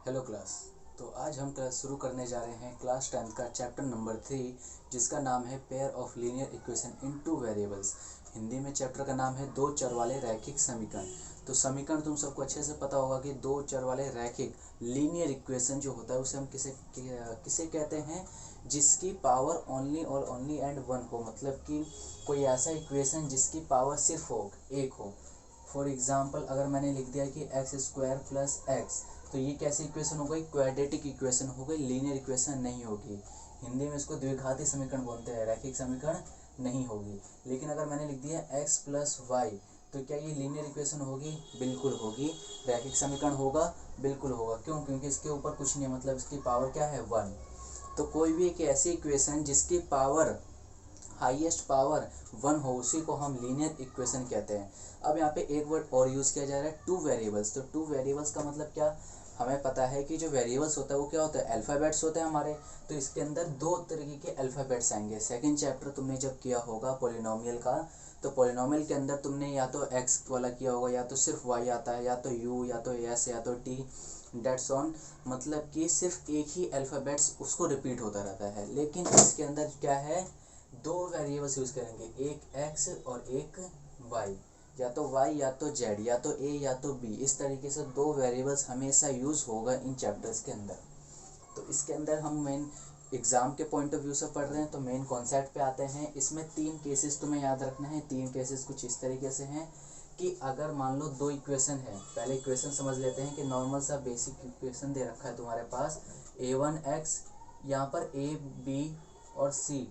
Hello class. तो आज हम क्लास शुरू करने जा रहे हैं क्लास 10th का चैप्टर नंबर 3, जिसका नाम है pair of linear equation in two variables. Hindi में चैप्टर का नाम है दो चर वाले रैखिक समीकरण। तो समीकरण तुम सबको अच्छे से पता होगा कि दो चर वाले रैखिक लीनियर इक्वेशन जो होता है उसे हम किसे कहते हैं, जिसकी पावर ओनली और ओनली एंड वन हो, मतलब कि कोई ऐसा इक्वेशन जिसकी पावर सिर्फ हो, एक हो। फॉर एग्जाम्पल अगर मैंने लिख दिया कि एक्स स्क्वायर प्लस एक्स, तो ये कैसी इक्वेशन हो गई? क्वाड्रेटिक इक्वेशन हो गई, लीनियर इक्वेशन नहीं होगी। हिंदी में इसको द्विघाती समीकरण बोलते हैं, रैखिक समीकरण नहीं होगी। लेकिन अगर मैंने लिख दिया एक्स प्लस वाई, तो क्या ये लीनियर इक्वेशन होगी? बिल्कुल होगी। रैखिक समीकरण होगा? बिल्कुल होगा। क्यों? क्योंकि इसके ऊपर कुछ नहीं है, मतलब इसकी पावर क्या है? वन। तो कोई भी एक ऐसी इक्वेशन जिसकी पावर हाईएस्ट पावर वन हो, उसी को हम लीनियर इक्वेशन कहते हैं। अब यहाँ पे एक वर्ड और यूज़ किया जा रहा है, टू वेरिएबल्स। तो टू वेरिएबल्स का मतलब क्या? हमें पता है कि जो वेरिएबल्स होता है वो क्या होता है? अल्फ़ाबेट्स होते हैं हमारे। तो इसके अंदर दो तरीके के अल्फ़ाबेट्स आएंगे। सेकंड चैप्टर तुमने जब किया होगा पॉलिनोमियल का, तो पॉलिनोमियल के अंदर तुमने या तो एक्स वाला किया होगा, या तो सिर्फ वाई आता है, या तो यू, या तो एस, या तो टी, डेट्स ऑन। मतलब कि सिर्फ एक ही अल्फ़ाबेट्स उसको रिपीट होता रहता है। लेकिन इसके अंदर क्या है? दो वेरिएबल्स यूज़ करेंगे, एक एक्स और एक वाई, या तो वाई या तो जेड, या तो ए या तो बी। इस तरीके से दो वेरिएबल्स हमेशा यूज़ होगा इन चैप्टर्स के अंदर। तो इसके अंदर हम मेन एग्ज़ाम के पॉइंट ऑफ व्यू से पढ़ रहे हैं, तो मेन कॉन्सेप्ट पे आते हैं। इसमें तीन केसेस तुम्हें याद रखना है। तीन केसेस कुछ इस तरीके से हैं कि अगर मान लो दो इक्वेशन है, पहले इक्वेशन समझ लेते हैं कि नॉर्मल सा बेसिक इक्वेशन दे रखा है तुम्हारे पास, a1x, यहाँ पर a b और c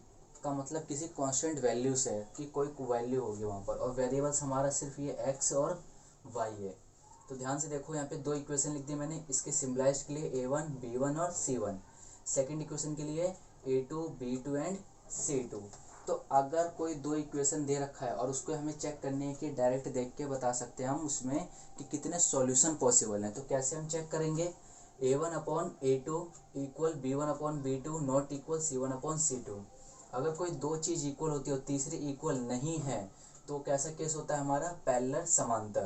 का मतलब किसी कांस्टेंट वैल्यू से है कि कोई वैल्यू होगी वहाँ पर, और वेरिएबल्स हमारा सिर्फ ये x और y है। तो ध्यान से देखो, यहाँ पे दो इक्वेशन लिख दी मैंने, इसके सिम्बलाइज के लिए a1 b1 और c1, सेकंड इक्वेशन के लिए a2 b2 एंड c2। तो अगर कोई दो इक्वेशन दे रखा है और उसको हमें चेक करने है कि डायरेक्ट देख के बता सकते हैं हम उसमें कि कितने सॉल्यूशन पॉसिबल हैं, तो कैसे हम चेक करेंगे? a1 upon a2 equal b1 upon b2 not equal c1 upon c2। अगर कोई दो चीज़ इक्वल होती है और तीसरी इक्वल नहीं है, तो कैसा केस होता है हमारा? पैरेलल समांतर।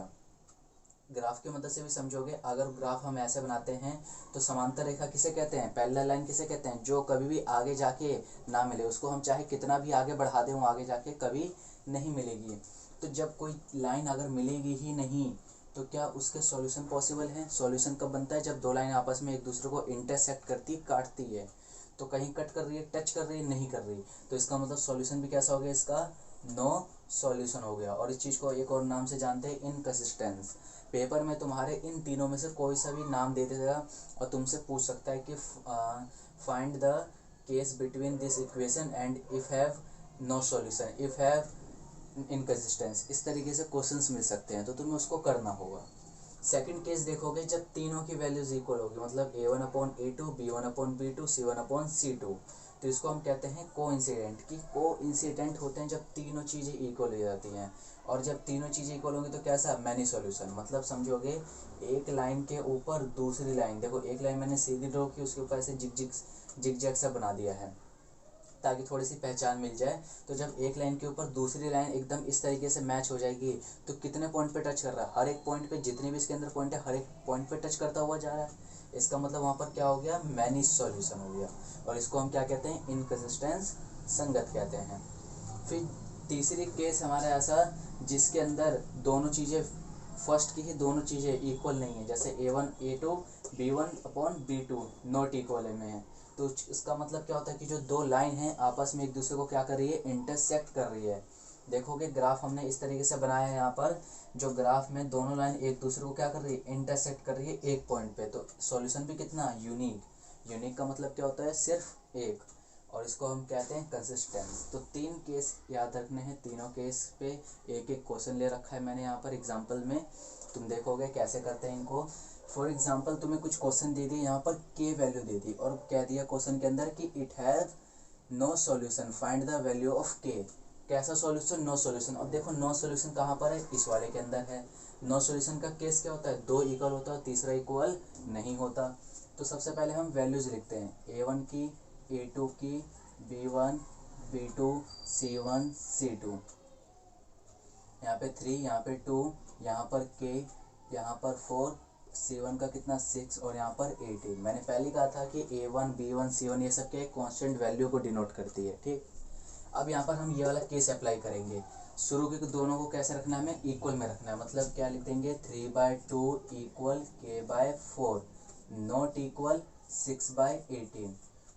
ग्राफ की मदद से भी समझोगे। अगर ग्राफ हम ऐसे बनाते हैं तो समांतर रेखा किसे कहते हैं? पैरेलल लाइन किसे कहते हैं? जो कभी भी आगे जाके ना मिले, उसको हम चाहे कितना भी आगे बढ़ा दें, वो आगे जाके कभी नहीं मिलेगी। तो जब कोई लाइन अगर मिलेगी ही नहीं, तो क्या उसके सॉल्यूशन पॉसिबल हैं? सॉल्यूशन कब बनता है? जब दो लाइन आपस में एक दूसरे को इंटरसेक्ट करती, काटती है। तो कहीं कट कर रही है, टच कर रही है, नहीं कर रही, तो इसका मतलब सॉल्यूशन भी कैसा हो गया? इसका नो सॉल्यूशन हो गया। और इस चीज़ को एक और नाम से जानते हैं, इनकंसिस्टेंस। पेपर में तुम्हारे इन तीनों में से कोई सा भी नाम दे देगा और तुमसे पूछ सकता है कि find the case between this equation and if have no solution, if have inconsistence. इस तरीके से क्वेश्चंस मिल सकते हैं, तो तुम्हें उसको करना होगा। सेकंड केस देखोगे जब तीनों की वैल्यूज इक्वल होगी, मतलब a1 upon a2 b1 upon b2 c1 upon c2, तो इसको हम कहते हैं कोइंसिडेंट। कि कोइंसिडेंट होते हैं जब तीनों चीज़ें इक्वल हो जाती हैं। और जब तीनों चीज़ें इक्वल होंगी तो कैसा? Many solution. मतलब समझोगे एक लाइन के ऊपर दूसरी लाइन, देखो एक लाइन मैंने सीधी ड्रॉ की, उसके ऊपर ऐसे जिग जैग सा बना दिया है ताकि थोड़ी सी पहचान मिल जाए। तो जब एक लाइन के ऊपर दूसरी लाइन एकदम इस तरीके से मैच हो जाएगी, तो कितने पॉइंट पे टच कर रहा है? हर एक पॉइंट पे, जितने भी इसके अंदर पॉइंट है, हर एक पॉइंट पे टच करता हुआ जा रहा है। इसका मतलब वहाँ पर क्या हो गया? मैनी सॉल्यूशन हो गया। और इसको हम क्या कहते हैं? इनकंसिस्टेंस, संगत कहते हैं। फिर तीसरी केस हमारा ऐसा जिसके अंदर दोनों चीज़ें, फर्स्ट की ही दोनों चीज़ें इक्वल नहीं है, जैसे a1 a2 b1 upon b2 not equal में है। तो इसका मतलब क्या होता है कि जो दो लाइन है आपस में एक दूसरे को क्या कर रही है? इंटरसेक्ट कर रही है। देखोगे ग्राफ हमने इस तरीके से बनाया है, यहाँ पर जो ग्राफ में दोनों लाइन एक दूसरे को क्या कर रही है? इंटरसेक्ट कर रही है एक पॉइंट पे। तो सॉल्यूशन भी कितना? यूनिक। यूनिक का मतलब क्या होता है? सिर्फ एक। और इसको हम कहते हैं कंसिस्टेंस। तो तीन केस याद रखने हैं, तीनों केस पे एक एक क्वेश्चन ले रखा है मैंने यहाँ पर एग्जाम्पल में। तुम देखोगे कैसे करते हैं इनको। फॉर एग्जाम्पल तुम्हें कुछ क्वेश्चन दे दिए, यहाँ पर के वैल्यू दे दी और कह दिया क्वेश्चन के अंदर कि it have no solution, find the value of k. कैसा सॉल्यूशन? No solution. अब देखो नो सॉल्यूशन कहाँ पर है? इस वाले के अंदर है। नो सॉल्यूशन का केस क्या होता है? दो इक्वल होता है, तीसरा इक्वल नहीं होता। तो सबसे पहले हम वैल्यूज लिखते हैं, a1 की, a2 की, b1 b2 c1 c2। यहाँ पे 3, यहाँ पे 2, यहाँ पर k, यहाँ पर 4, C1 का कितना 6 और यहाँ पर 18। मैंने पहले कहा था कि A1 B1 C1 ये सब के कांस्टेंट वैल्यू को डिनोट करती है, ठीक। अब यहाँ पर हम ये वाला केस अप्लाई करेंगे। शुरू के दोनों को कैसे रखना है, हमें इक्वल में रखना है। मतलब क्या लिख देंगे, 3/2 इक्वल k/4 नॉट इक्वल 6/18।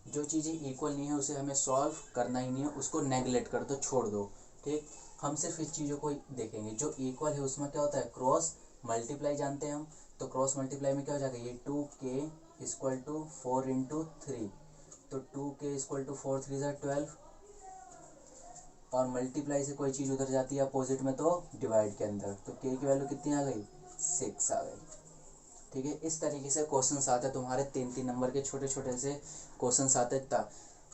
जो चीज़ें इक्वल नहीं है उसे हमें सॉल्व करना ही नहीं है, उसको नेगलेक्ट कर दो, छोड़ दो, ठीक। हम सिर्फ इस चीज़ों को देखेंगे। जो इक्वल है उसमें क्या होता है, क्रॉस मल्टीप्लाई जानते हैं हम, तो क्रॉस मल्टीप्लाई में क्या हो जाएगा, ये 2k = 4 × 3, तो 2k = 4 3 = 12, और मल्टीप्लाई से कोई चीज़ उधर जाती है अपोजिट में तो डिवाइड के अंदर, तो k की वैल्यू कितनी आ गई, 6 आ गई, ठीक है। इस तरीके से क्वेश्चंस आते हैं तुम्हारे 3-3 नंबर के छोटे छोटे से क्वेश्चंस आते था,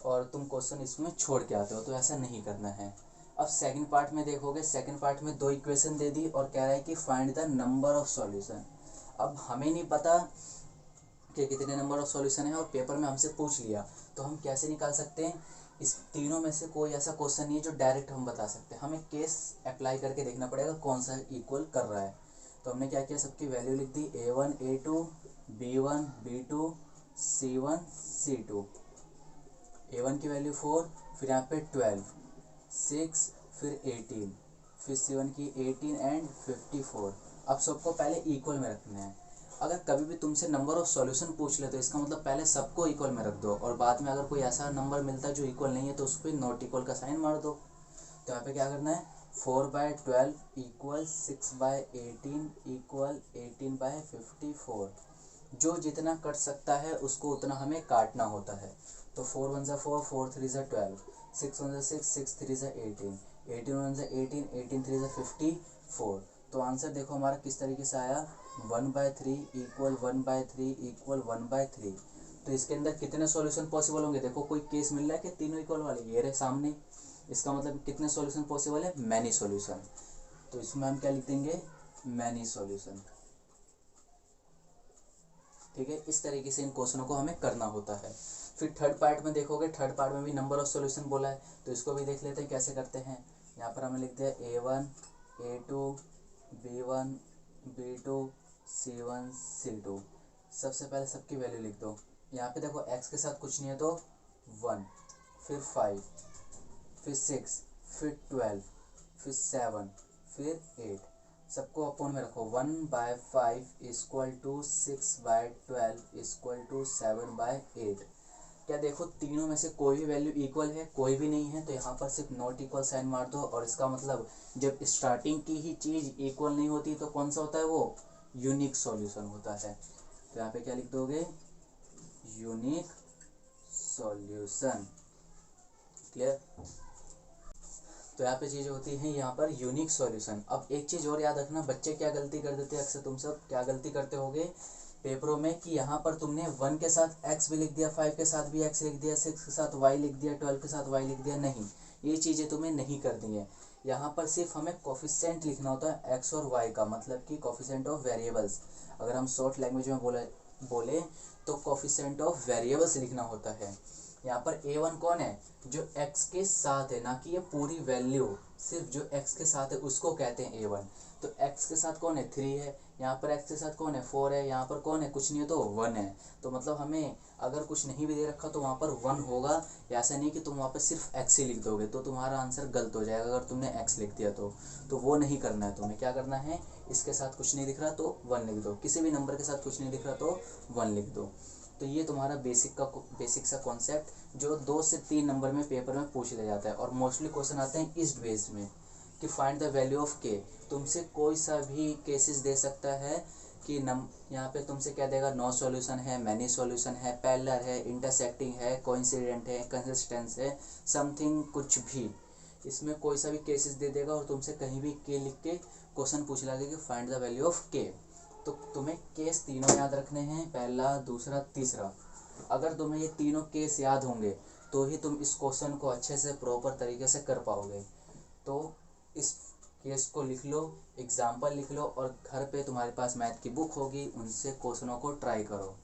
और तुम क्वेश्चन इसमें छोड़ के आते हो, तो ऐसा नहीं करना है। अब सेकंड पार्ट में देखोगे, सेकंड पार्ट में 2 इक्वेशन दे दी और कह रहा है कि find the number of solution. अब हमें नहीं पता कि कितने नंबर ऑफ सॉल्यूशन है, और पेपर में हमसे पूछ लिया, तो हम कैसे निकाल सकते हैं। इस तीनों में से कोई ऐसा क्वेश्चन नहीं है जो डायरेक्ट हम बता सकते हैं, हमें केस अप्लाई करके देखना पड़ेगा कौन सा इक्वल कर रहा है। तो हमने क्या किया, सबकी वैल्यू लिख दी, A1 A2 B1 B2 C1 C2। A1 की वैल्यू 4, फिर यहाँ पे 12 6, फिर 18, फिर C1 की 18 एंड 54। अब सबको पहले इक्वल में रखना है। अगर कभी भी तुमसे नंबर ऑफ सॉल्यूशन पूछ ले तो इसका मतलब पहले सबको इक्वल में रख दो, और बाद में अगर कोई ऐसा नंबर मिलता है जो इक्वल नहीं है तो उस पर नॉट इक्वल का साइन मार दो। तो यहाँ पे क्या करना है, 4/12 = 6/18 = 18/54। जो जितना कट सकता है उसको उतना हमें काटना होता है। तो 4 1 = 4 4 3 = 12 6 1 = 6 6 3 = 18 18 1 = 18 18 3 = 54। तो आंसर देखो हमारा किस तरीके से आया, 1/3 = 1/3 = 1/3। तो इसके अंदर कितने सॉल्यूशन पॉसिबल होंगे, देखो कोई केस मिल रहा है कि तीनों इक्वल वाले, ये रहे सामने, इसका मतलब कितने सॉल्यूशन पॉसिबल है, मैनी सॉल्यूशन। तो इसमें हम क्या लिख देंगे, मैनी सॉल्यूशन, ठीक है। इस तरीके से इन क्वेश्चनों को हमें करना होता है। फिर थर्ड पार्ट में देखोगे, थर्ड पार्ट में भी नंबर ऑफ सॉल्यूशन बोला है, तो इसको भी देख लेते हैं कैसे करते हैं। यहाँ पर हमने लिख दिया A1 A2 B1 B2 C1 C2। सबसे पहले सबकी वैल्यू लिख दो। यहाँ पे देखो x के साथ कुछ नहीं है तो 1, फिर 5, फिर 6, फिर 12, फिर 7, फिर 8। सबको अपोन में रखो, 1/5 = 6/12 = 7/8। क्या देखो तीनों में से कोई भी वैल्यू इक्वल है, कोई भी नहीं है, तो यहाँ पर सिर्फ नॉट इक्वल साइन मार दो। और इसका मतलब जब स्टार्टिंग की ही चीज़ इक्वल नहीं होती तो कौन सा होता है, वो यूनिक सॉल्यूशन होता है। तो यहाँ पे क्या लिख दोगे, यूनिक सॉल्यूशन, क्लियर। तो यहाँ पे चीज़ होती है यहाँ पर यूनिक सॉल्यूशन। अब एक चीज़ और याद रखना, बच्चे क्या गलती कर देते हैं अक्सर, तुम सब क्या गलती करते होगे पेपरों में, कि यहाँ पर तुमने 1 के साथ x भी लिख दिया, 5 के साथ भी x लिख दिया, 6 के साथ y लिख दिया, 12 के साथ y लिख दिया। नहीं, ये चीज़ें तुम्हें नहीं करनी है। यहाँ पर सिर्फ हमें कोफिशिएंट लिखना होता है x और y का, मतलब कि कोफिशिएंट ऑफ वेरिएबल्स। अगर हम शॉर्ट लैंग्वेज में बोले तो कोफिशिएंट ऑफ वेरिएबल्स लिखना होता है। यहाँ पर A1 कौन है, जो x के साथ है, ना कि ये पूरी वैल्यू, सिर्फ जो x के साथ है उसको कहते हैं A1। तो x के साथ कौन है, 3 है, यहाँ पर x के साथ कौन है, 4 है, यहाँ पर कौन है, कुछ नहीं है तो 1 है। तो मतलब हमें अगर कुछ नहीं भी दे रखा तो वहाँ पर 1 होगा। ऐसा नहीं कि तुम वहाँ पर सिर्फ x ही लिख दोगे तो तुम्हारा आंसर गलत हो जाएगा, अगर तुमने x लिख दिया तो वो नहीं करना है। तुम्हें क्या करना है, इसके साथ कुछ नहीं दिख रहा तो 1 लिख दो, किसी भी नंबर के साथ कुछ नहीं दिख रहा तो 1 लिख दो। तो ये तुम्हारा बेसिक सा कॉन्सेप्ट जो 2 से 3 नंबर में पेपर में पूछ लिया जाता है, और मोस्टली क्वेश्चन आते हैं इस बेस में कि find the value of k। तुमसे कोई सा भी केसेस दे सकता है कि यहाँ पे तुमसे क्या देगा, नो सॉल्यूशन है, मैनी सॉल्यूशन है, पैरेलल है, इंटरसेक्टिंग है, कोइंसिडेंट है, कंसिस्टेंस है, समथिंग कुछ भी, इसमें कोई सा भी केसेस दे देगा और तुमसे कहीं भी k लिख के क्वेश्चन पूछ लेगा कि find the value of k। तो तुम्हें केस तीनों याद रखने हैं, पहला, दूसरा, तीसरा। अगर तुम्हें ये तीनों केस याद होंगे तो ही तुम इस क्वेश्चन को अच्छे से प्रॉपर तरीके से कर पाओगे। तो इस केस को लिख लो, एग्जाम्पल लिख लो, और घर पे तुम्हारे पास मैथ की बुक होगी, उनसे क्वेश्चनों को ट्राई करो।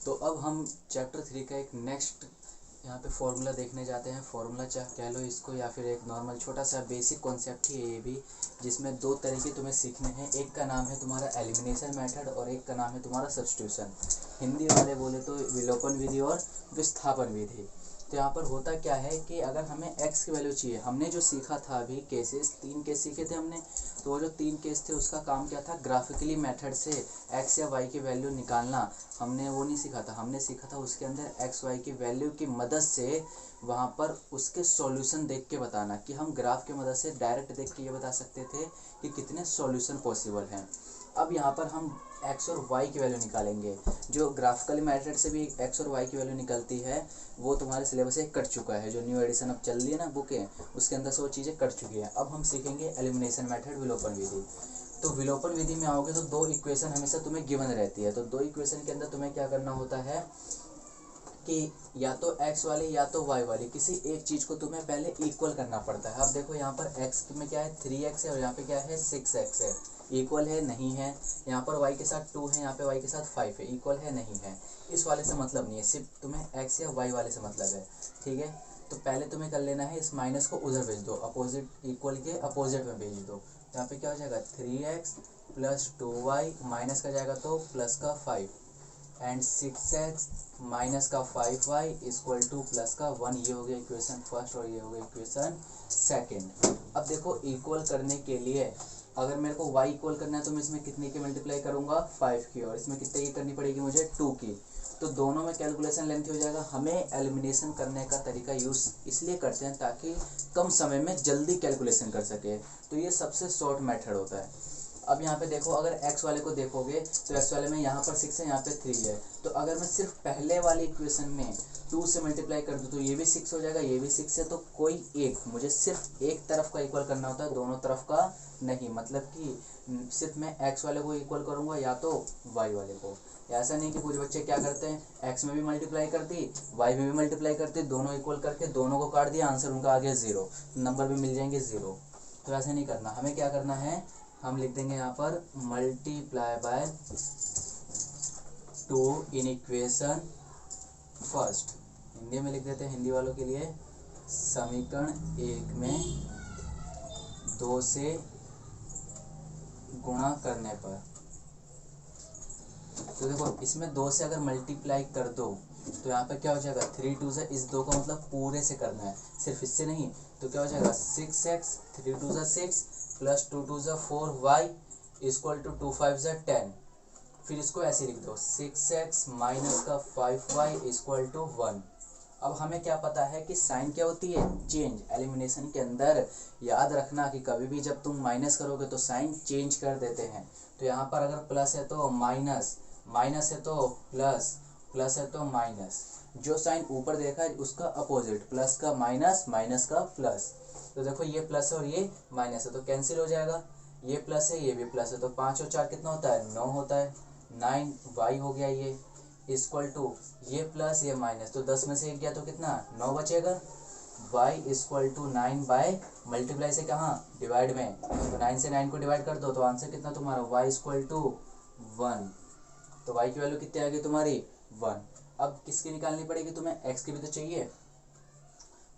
तो अब हम चैप्टर 3 का एक नेक्स्ट यहाँ पे फॉर्मूला देखने जाते हैं। फॉर्मूला चाहे कह लो इसको या फिर एक नॉर्मल छोटा सा बेसिक कॉन्सेप्ट ही है ये भी, जिसमें दो तरीके तुम्हें सीखने हैं। एक का नाम है तुम्हारा एलिमिनेशन मेथड और एक का नाम है तुम्हारा सब्स्टिट्यूशन। हिंदी वाले बोले तो विलोपन विधि और विस्थापन विधि। तो यहाँ पर होता क्या है कि अगर हमें x की वैल्यू चाहिए, हमने जो सीखा था अभी केसेस 3 केस सीखे थे हमने, तो वो जो 3 केस थे उसका काम क्या था, ग्राफिकली मेथड से x या y की वैल्यू निकालना। हमने वो नहीं सीखा था, हमने सीखा था उसके अंदर x y की वैल्यू की मदद से वहाँ पर उसके सॉल्यूशन देख के बताना, कि हम ग्राफ की मदद से डायरेक्ट देख के ये बता सकते थे कि कितने सॉल्यूशन पॉसिबल हैं। अब यहाँ पर हम x और y की वैल्यू निकालेंगे। जो ग्राफिकल मेथड से भी x और y की वैल्यू निकलती है वो तुम्हारे सिलेबस से कट चुका है। जो न्यू एडिशन अब चल रही है ना बुक है, उसके अंदर से वो चीज़ें कट चुकी हैं। अब हम सीखेंगे एलिमिनेशन मेथड, विलोपन विधि। तो विलोपन विधि में आओगे तो दो इक्वेशन हमेशा तुम्हें गिवन रहती है। तो दो इक्वेशन के अंदर तुम्हें क्या करना होता है कि या तो x वाली या तो y वाली किसी एक चीज़ को तुम्हें पहले इक्वल करना पड़ता है। अब देखो यहाँ पर x में क्या है 3x है और यहाँ पे क्या है 6x है। इक्वल है नहीं है। यहाँ पर y के साथ 2 है, यहाँ पे y के साथ 5 है। इक्वल है नहीं है। इस वाले से मतलब नहीं है, सिर्फ तुम्हें x या y वाले से मतलब है। ठीक है, तो पहले तुम्हें कर लेना है, इस माइनस को उधर भेज दो, अपोजिट इक्वल के अपोजिट में भेज दो। यहाँ पे क्या हो जाएगा 3x प्लस 2y माइनस का जाएगा तो प्लस का 5 एंड 6x माइनस का 5y इक्वल टू प्लस का 1। ये हो गया इक्वेशन फर्स्ट और ये हो गया इक्वेशन सेकंड। अब देखो इक्वल करने के लिए अगर मेरे को y इक्वल करना है तो मैं इसमें कितने की मल्टीप्लाई करूंगा 5 की, और इसमें कितने की करनी पड़ेगी मुझे 2 की। तो दोनों में कैलकुलेशन लेंथी हो जाएगा। हमें एलिमिनेशन करने का तरीका यूज़ इसलिए करते हैं ताकि कम समय में जल्दी कैलकुलेशन कर सके। तो ये सबसे शॉर्ट मेथड होता है। अब यहाँ पे देखो अगर x वाले को देखोगे तो x वाले में यहाँ पर 6 है, यहाँ पे 3 है। तो अगर मैं सिर्फ पहले वाले इक्वेशन में 2 से मल्टीप्लाई कर दूँ तो ये भी 6 हो जाएगा, ये भी 6 है। तो कोई एक, मुझे सिर्फ एक तरफ का इक्वल करना होता है, दोनों तरफ का नहीं। मतलब कि सिर्फ मैं x वाले को इक्वल करूँगा या तो y वाले को। ऐसा नहीं कि कुछ बच्चे क्या करते हैं x में भी मल्टीप्लाई कर दी y में भी मल्टीप्लाई करते, दोनों इक्वल करके दोनों को काट दिया, आंसर उनका आ गया 0, नंबर भी मिल जाएंगे 0। तो ऐसा नहीं करना। हमें क्या करना है, हम लिख देंगे यहाँ पर multiply by 2 in equation first. Hindi में लिख देते हैं हिंदी वालों के लिए, समीकरण 1 में 2 से गुणा करने पर। तो देखो इसमें 2 से अगर मल्टीप्लाई कर दो तो यहाँ पे क्या हो जाएगा 3 2 से, इस 2 का मतलब पूरे से करना है, सिर्फ इससे नहीं। तो क्या हो जाएगा 6x 3 2 6 plus 2 2 4y equal to 2 5 10। फिर इसको ऐसे लिख दो 6x माइनस का 5y इक्वल टू 1। अब हमें क्या पता है कि साइन क्या होती है, चेंज। एलिमिनेशन के अंदर याद रखना कि कभी भी जब तुम माइनस करोगे तो साइन चेंज कर देते हैं। तो यहाँ पर अगर प्लस है तो माइनस, माइनस है तो प्लस, प्लस है तो माइनस। जो साइन ऊपर देखा है उसका अपोजिट, प्लस का माइनस, माइनस का प्लस। तो देखो ये प्लस है और ये माइनस है तो कैंसिल हो जाएगा। ये प्लस है ये भी प्लस है तो 5 और 4 कितना होता है 9 होता है, 9y हो गया ये इक्वल टू ये प्लस ये माइनस। तो 10 में से 1 गया तो कितना 9 बचेगा। y equal to 9 by multiply से कहाँ डिवाइड में, तो 9 से 9 को डिवाइड कर दो तो आंसर कितना तुम्हारा y इक्वल टू 1। तो y की वैल्यू कितनी आ गई तुम्हारी 1। अब किसकी निकालनी पड़ेगी तुम्हें, x की भी तो चाहिए।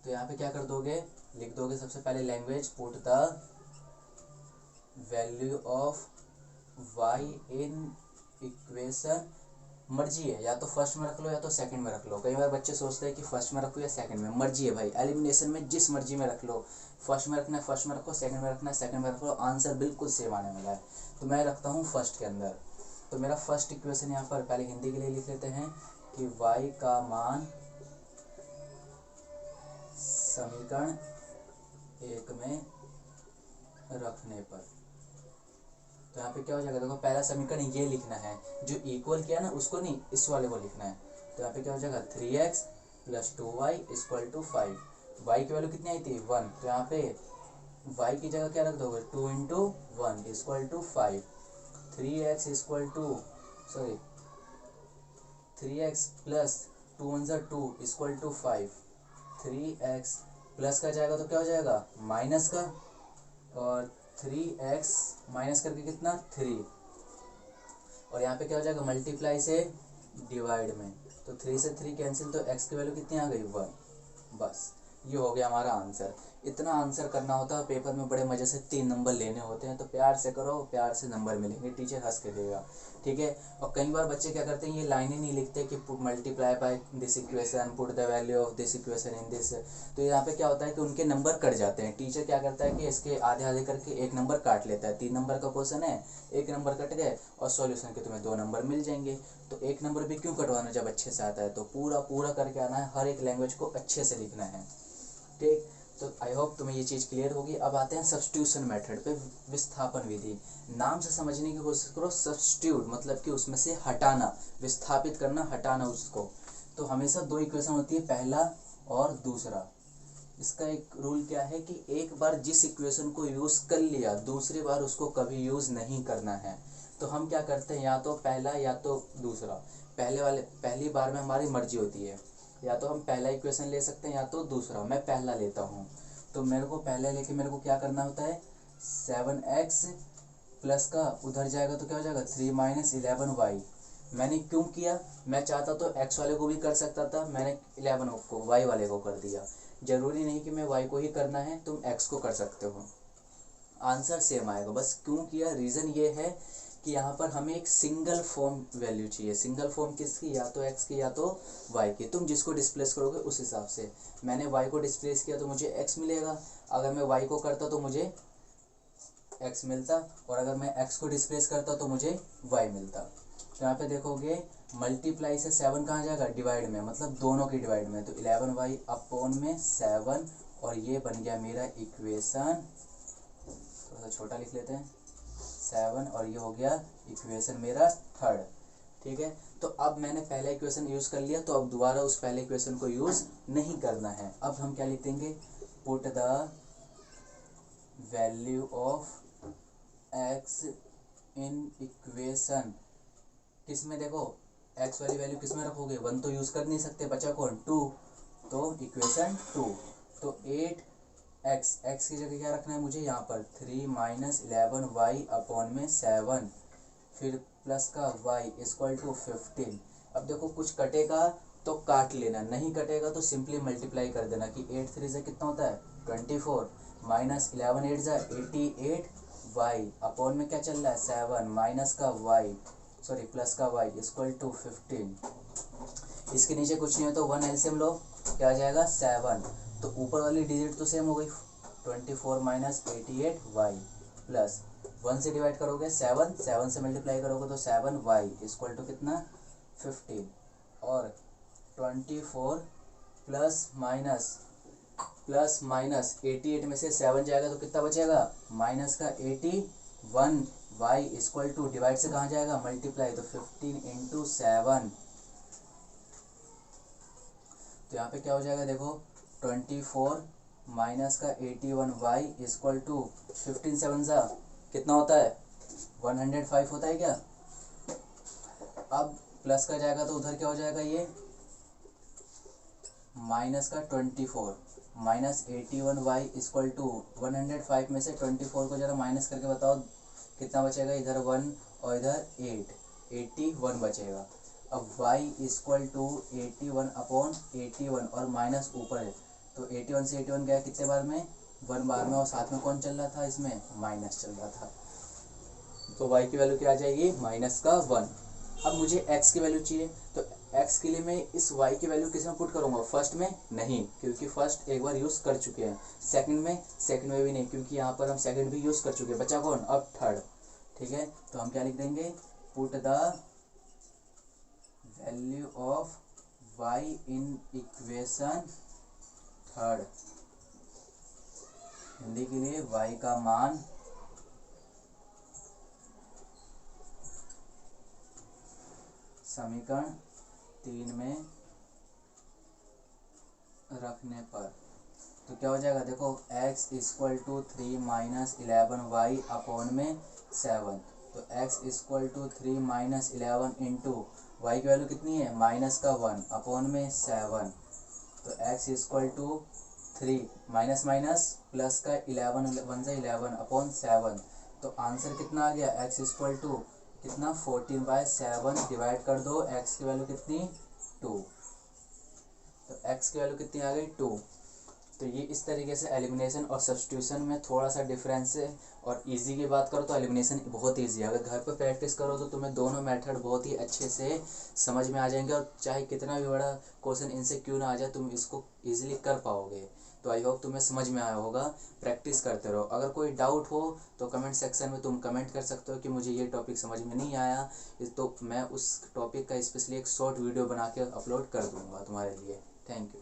तो यहाँ पे क्या कर दोगे, लिख दोगे सबसे पहले language, put the value of y in equation. मर्जी है, या तो फर्स्ट में रख लो या तो सेकंड में रख लो। कई बार बच्चे सोचते हैं कि फर्स्ट में रखो या सेकंड में, मर्जी है भाई। एलिमिनेशन में जिस मर्जी में रख लो, फर्स्ट में रखना है फर्स्ट में रखो, सेकंड में रखना है सेकंड में रख लो, आंसर बिल्कुल सेम आने वाला है। तो मैं रखता हूँ फर्स्ट के अंदर। तो मेरा फर्स्ट इक्वेशन यहाँ पर पहले हिंदी के लिए लिख लेते हैं कि y का मान समीकरण 1 में रखने पर। तो यहाँ पे क्या हो जाएगा, देखो पहला समीकरण ये लिखना है, जो इक्वल किया ना उसको नहीं, इस वाले को लिखना है। तो यहाँ पे क्या हो जाएगा 3x plus 2y equal to 5। y की वैल्यू कितनी आई थी 1, तो यहाँ पे y की जगह क्या रख दोगे 2 into 1 equal to 5। 3x equal to 3x plus 2 1 2 equal to 5। 3x plus का जाएगा तो क्या हो जाएगा माइनस का, और 3x माइनस करके कितना 3, और यहाँ पे क्या हो जाएगा मल्टीप्लाई से डिवाइड में, तो 3 से 3 कैंसिल, तो x की वैल्यू कितनी आ गई 1। बस ये हो गया हमारा आंसर। इतना आंसर करना होता है पेपर में, बड़े मज़े से 3 नंबर लेने होते हैं, तो प्यार से करो, प्यार से नंबर मिलेंगे, टीचर हंस के देगा, ठीक है। और कई बार बच्चे क्या करते हैं, ये लाइनें नहीं लिखते कि multiply by this equation, put the value of this equation in this, तो यहाँ पे क्या होता है कि उनके नंबर कट जाते हैं। टीचर क्या करता है कि इसके आधे आधे करके एक नंबर काट लेता है। 3 नंबर का क्वेश्चन है, एक नंबर कट गए और सॉल्यूशन के तुम्हें 2 नंबर मिल जाएंगे। तो एक नंबर भी क्यों कटवाना जब अच्छे से आता है, तो पूरा पूरा करके आना है, हर एक लैंग्वेज को अच्छे से लिखना है, ठीक। तो आई होप तुम्हें ये चीज़ क्लियर होगी। अब आते हैं सब्स्टिट्यूशन मेथड पे, विस्थापन विधि। नाम से समझने की कोशिश करो, सब्स्टिट्यूट मतलब कि उसमें से हटाना, विस्थापित करना, हटाना उसको। तो हमेशा 2 इक्वेशन होती है, पहला और दूसरा। इसका एक रूल क्या है कि एक बार जिस इक्वेशन को यूज़ कर लिया, दूसरी बार उसको कभी यूज़ नहीं करना है। तो हम क्या करते हैं, या तो पहला या तो दूसरा। पहली बार में हमारी मर्जी होती है, या तो हम पहला इक्वेशन ले सकते हैं या तो दूसरा। मैं पहला लेता हूँ, तो मेरे को पहले लेके मेरे को क्या करना होता है, 7x प्लस का उधर जाएगा तो क्या हो जाएगा 3 - 11y। मैंने क्यों किया, मैं चाहता तो x वाले को भी कर सकता था, मैंने 11 को y वाले को कर दिया। जरूरी नहीं कि मैं y को ही करना है, तुम x को कर सकते हो, आंसर सेम आएगा। बस क्यों किया, रीज़न ये है कि यहाँ पर हमें एक सिंगल फॉर्म वैल्यू चाहिए। सिंगल फॉर्म किसकी, या तो x की या तो y की। तुम जिसको डिस्प्लेस करोगे उस हिसाब से। मैंने y को डिस्प्लेस किया तो मुझे x मिलेगा, अगर मैं y को करता तो मुझे x मिलता, और अगर मैं x को डिस्प्लेस करता तो मुझे y मिलता। तो यहाँ पे देखोगे मल्टीप्लाई से 7 कहाँ जाएगा, डिवाइड में, मतलब दोनों की डिवाइड में, तो 11y अपॉन में 7, और ये बन गया मेरा इक्वेशन, थोड़ा सा छोटा लिख लेते हैं, 7, और ये हो गया इक्वेशन मेरा थर्ड, ठीक है। तो अब मैंने पहला इक्वेशन यूज़ कर लिया, तो अब दोबारा उस पहले इक्वेशन को यूज़ नहीं करना है। अब हम क्या लिख देंगे, put the value of x in equation, किस में, देखो x वाली वैल्यू किस में रखोगे, 1 तो यूज़ कर नहीं सकते, बचा कौन 2, तो इक्वेशन 2। तो 8x की जगह क्या रखना है मुझे, यहाँ पर 3 - 11y अपॉन में 7, फिर प्लस का y इक्वल टू 15। अब देखो कुछ कटेगा तो काट लेना, नहीं कटेगा तो सिंपली मल्टीप्लाई कर देना कि 8 3 से कितना होता है 24, माइनस 11 8 जा 88, y अपॉन में क्या चल रहा है 7, माइनस का y सॉरी प्लस का y इक्वल टू 15। इसके नीचे कुछ नहीं है तो 1 एलसीएम लो, क्या आ जाएगा 7, तो ऊपर वाली डिजिट तो सेम हो गई, 24 - 88y प्लस 1 से डिवाइड करोगे 7, 7 से मल्टीप्लाई करोगे तो 7y इक्वल टू कितना 15, और 24 प्लस माइनस 88 में से 7 जाएगा तो कितना बचेगा, माइनस का 81, y इक्वल टू डिवाइड से कहाँ जाएगा मल्टीप्लाई, तो 15 × 7, तो यहाँ पे क्या हो जाएगा देखो 24 माइनस का 81y इक्वल टू 15 7 सा कितना होता है 105 होता है क्या। अब प्लस का जाएगा तो उधर क्या हो जाएगा, ये माइनस का 24 माइनस 81y इक्वल टू 105 में से 24 को जरा माइनस करके बताओ कितना बचेगा, इधर 1 और इधर 81 बचेगा। अब y इक्वल टू 81 अपॉन 81 और माइनस ऊपर है, तो 81 से 81 गया कितने बार में 1 बार में, और साथ में कौन चल रहा था इसमें माइनस चल रहा था, तो y की वैल्यू क्या आ जाएगी माइनस का 1। अब मुझे x की वैल्यू चाहिए, तो x के लिए मैं इस y की वैल्यू किस में पुट करूँगा, फर्स्ट में नहीं, क्योंकि फर्स्ट एक बार यूज़ कर चुके हैं, सेकंड में भी नहीं, क्योंकि यहाँ पर हम सेकंड भी यूज़ कर चुके हैं, बचा कौन अब थर्ड, ठीक है। तो हम क्या लिख देंगे, put the value of y in equation third, Hindi के लिए y का मान समीकरण 3 में रखने पर, तो क्या हो जाएगा देखो x equal to 3 - 11y upon में 7, तो x equal to 3 - 11 into y की वैल्यू कितनी है माइनस का 1 अपॉन में 7, तो x equal to 3 minus minus plus का 11 1 से 11 अपॉन 7, तो आंसर कितना आ गया x इक्वल टू कितना 14/7 डिवाइड कर दो, x की वैल्यू कितनी 2, तो x की वैल्यू कितनी आ गई 2। तो ये इस तरीके से एलिमिनेशन और सब्स्टिट्यूशन में थोड़ा सा डिफरेंस है। और इजी की बात करो तो एलिमिनेशन बहुत इजी है, अगर घर पर प्रैक्टिस करो तो तुम्हें दोनों मेथड बहुत ही अच्छे से समझ में आ जाएंगे, और चाहे कितना भी बड़ा क्वेश्चन इनसे क्यों ना आ जाए तुम इसको इजीली कर पाओगे। तो आई होप तुम्हें समझ में आया होगा, प्रैक्टिस करते रहो। अगर कोई डाउट हो तो कमेंट सेक्शन में तुम कमेंट कर सकते हो कि मुझे ये टॉपिक समझ में नहीं आया, तो मैं उस टॉपिक का स्पेशली एक शॉर्ट वीडियो बना के अपलोड कर दूँगा तुम्हारे लिए। Thank you.